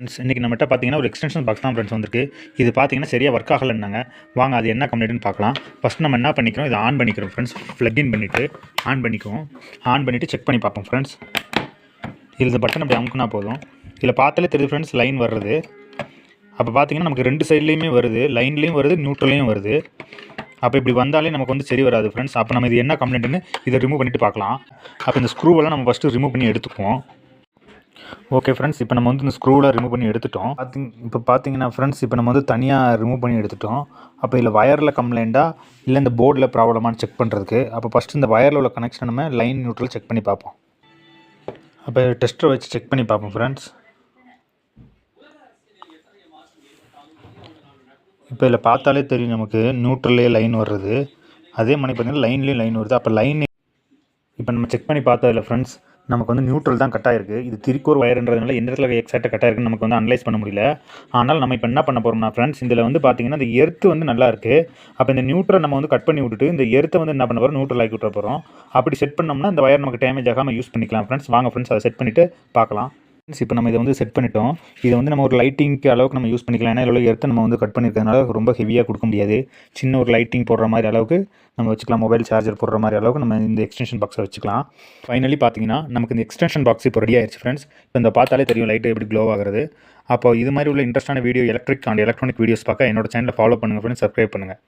Friends இன்றைக்கி நம்மகிட்ட பார்த்தீங்கன்னா ஒரு எக்ஸ்டென்ஷன் பாக்ஸ் தான் ஃப்ரெண்ட்ஸ் வந்திருக்கு. இது பார்த்தீங்கன்னா சரியாக ஒர்க் ஆகலைன்னாங்க. வாங்க அது என்ன கம்ப்ளைண்ட்னு பார்க்கலாம். ஃபஸ்ட் நம்ம என்ன பண்ணிக்கிறோம், இதை ஆன் பண்ணிக்கிறோம் ஃப்ரெண்ட்ஸ். ப்ளக்இன் பண்ணிவிட்டு ஆன் பண்ணிக்குவோம். ஆன் பண்ணிவிட்டு செக் பண்ணி பார்ப்போம் ஃப்ரெண்ட்ஸ். இதில் இந்த பட்டன் அப்படி அமுக்குனா போதும். இதில் பார்த்தாலே தெரியுது ஃப்ரெண்ட்ஸ், லைன் வர்றது. அப்போ பார்த்தீங்கன்னா நமக்கு ரெண்டு சைட்லேயுமே வருது, லைன்லேயும் வருது, நியூட்ரல்லையும் வருது. அப்போ இப்படி வந்தாலே நமக்கு வந்து சரி வராது ஃப்ரெண்ட்ஸ். அப்போ நம்ம இது என்ன கம்ப்ளைண்ட்டுன்னு இதை ரிமூவ் பண்ணிவிட்டு பார்க்கலாம். அப்போ இந்த ஸ்க்ரூவெல்லாம் நம்ம ஃபஸ்ட்டு ரிமூவ் பண்ணி எடுத்துக்குவோம். ஓகே ஃப்ரெண்ட்ஸ், இப்போ நம்ம வந்து இந்த ஸ்க்ரூவில் ரிமூவ் பண்ணி எடுத்துட்டோம். இப்போ பார்த்தீங்கன்னா ஃப்ரெண்ட்ஸ், இப்போ நம்ம வந்து தனியாக ரிமூவ் பண்ணி எடுத்துட்டோம். அப்போ இதில் வயரில் கம்ப்ளைண்ட்டா இல்லை இந்த போர்டில் ப்ராப்ளமானு செக் பண்ணுறதுக்கு அப்போ ஃபஸ்ட்டு இந்த வயரில் உள்ள கனெக்ஷன் நம்ம லைன் நியூட்ரல் செக் பண்ணி பார்ப்போம். அப்போ டெஸ்டரை வச்சு செக் பண்ணி பார்ப்போம் ஃப்ரெண்ட்ஸ். இப்போ இதில் பார்த்தாலே தெரியும் நமக்கு நியூட்ரல்லே லைன் வர்றது. அதே மாதிரி பார்த்தீங்கன்னா லைன்லேயும் லைன் வருது. அப்போ லைன் இப்போ நம்ம செக் பண்ணி பார்த்ததில்ல ஃப்ரெண்ட்ஸ், நமக்கு வந்து நியூட்ரல் தான் கட் ஆயிருக்கு. இது திரிக்கோர் வயர்ன்றதுனால எந்த இடத்துல எக்ஸாக்டாக கட் ஆயிருக்குன்னு நமக்கு வந்து அனலைஸ் பண்ண முடியல. ஆனால் நம்ம இப்போ என்ன பண்ண போகிறோம்னா ஃப்ரெண்ட்ஸ், இதில் வந்து பார்த்தீங்கன்னா இந்த எர்த்து வந்து நல்லா இருக்குது. அப்போ இந்த நியூட்ரல் நம்ம வந்து கட் பண்ணி விட்டுட்டு இந்த எர்த்தை வந்து என்ன பண்ண போகிறோம், நியூட்ரல் ஆக்கி விட்டுற போகிறோம். அப்படி செட் பண்ணோம்னா இந்த வயர் நமக்கு டேமேஜ் ஆகாமல் யூஸ் பண்ணிக்கலாம் ஃப்ரெண்ட்ஸ். வாங்க ஃப்ரெண்ட்ஸ், அதை செட் பண்ணிவிட்டு பார்க்கலாம். இப்போ நம்ம இதை வந்து செட் பண்ணிட்டோம். இதை வந்து நம்ம ஒரு லைட்டிங்க்கு அளவுக்கு நம்ம யூஸ் பண்ணிக்கலாம். ஏன்னா இதில் எர்த்து நம்ம வந்து கட் பண்ணியிருக்கிறதுனால ரொம்ப ஹெவியாக கொடுக்க முடியாது. சின்ன ஒரு லைட்டிங் போடுற மாதிரி அளவுக்கு நம்ம வச்சுக்கலாம். மொபைல் சார்ஜர் போடுற மாதிரி அளவுக்கு நம்ம இந்த எக்ஸ்டென்ஷன் பாக்ஸை வச்சுக்கலாம். ஃபைனலி பார்த்தீங்கன்னா நமக்கு இந்த எக்ஸ்டென்ஷன் பாக்ஸ் இப்போ ரெடி ஆயிடுச்சு ஃப்ரெண்ட்ஸ். இப்போ இந்த பார்த்தாலே தெரியும் லைட்டு எப்படி க்ளோ ஆகுறது. அப்போ இது மாதிரி உள்ள இன்ட்ரெஸ்டான video, electric and electronic videos பார்க்க என்னோட சேனலை ஃபாலோ பண்ணுங்கள் ஃப்ரெண்ட்ஸ், சப்ஸ்கிரைப் பண்ணுங்கள்.